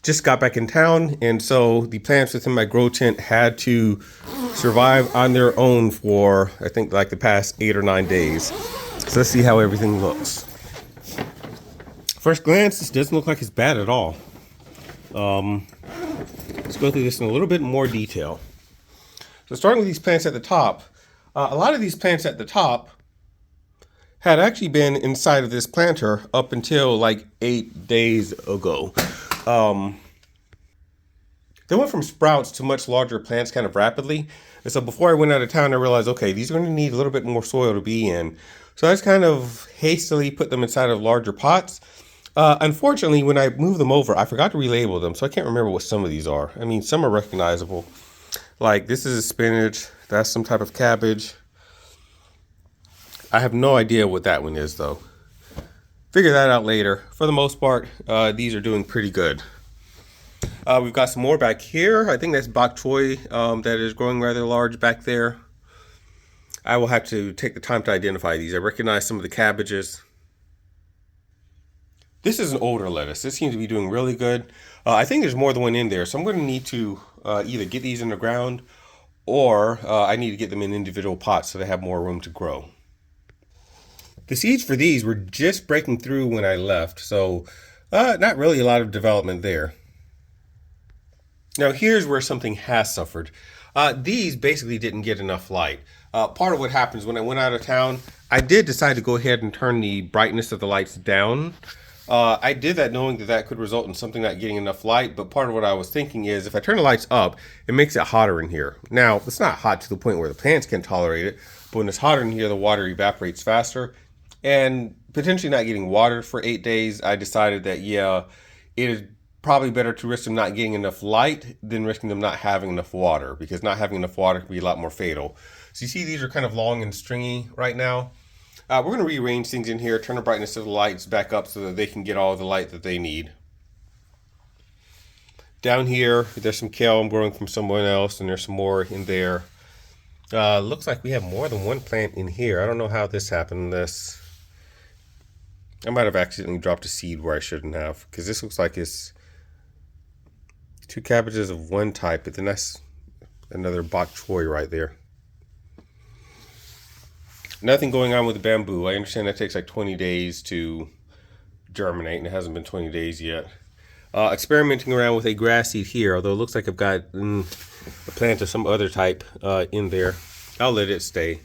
just got back in town, and so the plants within my grow tent had to survive on their own for, I think, like the past 8 or 9 days. So let's see how everything looks. First glance, this doesn't look like it's bad at all. Let's go through this in a little bit more detail. So starting with these plants at the top, a lot of these plants at the top had actually been inside of this planter up until like 8 days ago. They went from sprouts to much larger plants kind of rapidly. And so before I went out of town, I realized, okay, these are going to need a little bit more soil to be in. So I just kind of hastily put them inside of larger pots. Unfortunately, when I moved them over, I forgot to relabel them. So I can't remember what some of these are. I mean, some are recognizable. Like this is a spinach. That's some type of cabbage. I have no idea what that one is though. Figure that out later. For the most part, these are doing pretty good. We've got some more back here. I think that's bok choy that is growing rather large back there. I will have to take the time to identify these. I recognize some of the cabbages. This is an older lettuce. This seems to be doing really good. I think there's more than one in there, so I'm going to need to either get these in the ground or I need to get them in individual pots so they have more room to grow. The seeds for these were just breaking through when I left, so not really a lot of development there. Now here's where something has suffered. These basically didn't get enough light. Part of what happens when I went out of town, I did decide to go ahead and turn the brightness of the lights down. I did that knowing that that could result in something not getting enough light, but part of what I was thinking is if I turn the lights up, it makes it hotter in here. Now, it's not hot to the point where the plants can tolerate it, but when it's hotter in here, the water evaporates faster. And potentially not getting watered for 8 days, I decided that, yeah, it is probably better to risk them not getting enough light than risking them not having enough water, because not having enough water can be a lot more fatal. So you see these are kind of long and stringy right now. We're going to rearrange things in here, turn the brightness of the lights back up so that they can get all the light that they need. Down here, there's some kale I'm growing from someone else, and there's some more in there. Looks like we have more than one plant in here. I don't know how this happened. I might have accidentally dropped a seed where I shouldn't have, because this looks like it's 2 cabbages of one type, but then that's another bok choy right there. Nothing going on with the bamboo. I understand that takes like 20 days to germinate, and it hasn't been 20 days yet. Experimenting around with a grass seed here, although it looks like I've got a plant of some other type in there. I'll let it stay.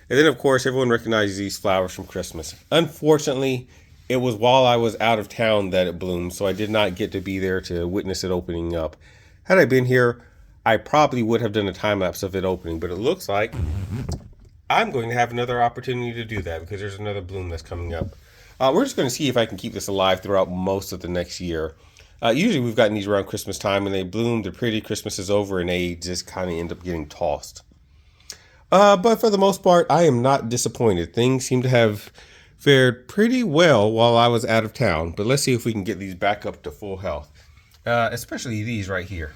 And then, of course, everyone recognizes these flowers from Christmas. Unfortunately, it was while I was out of town that it bloomed, so I did not get to be there to witness it opening up. Had I been here, I probably would have done a time lapse of it opening, but it looks like I'm going to have another opportunity to do that because there's another bloom that's coming up. We're just going to see if I can keep this alive throughout most of the next year. Usually we've gotten these around Christmas time and they bloom, they're pretty, Christmas is over, and they just kind of end up getting tossed. But for the most part, I am not disappointed. Things seem to have fared pretty well while I was out of town, but let's see if we can get these back up to full health. Especially these right here.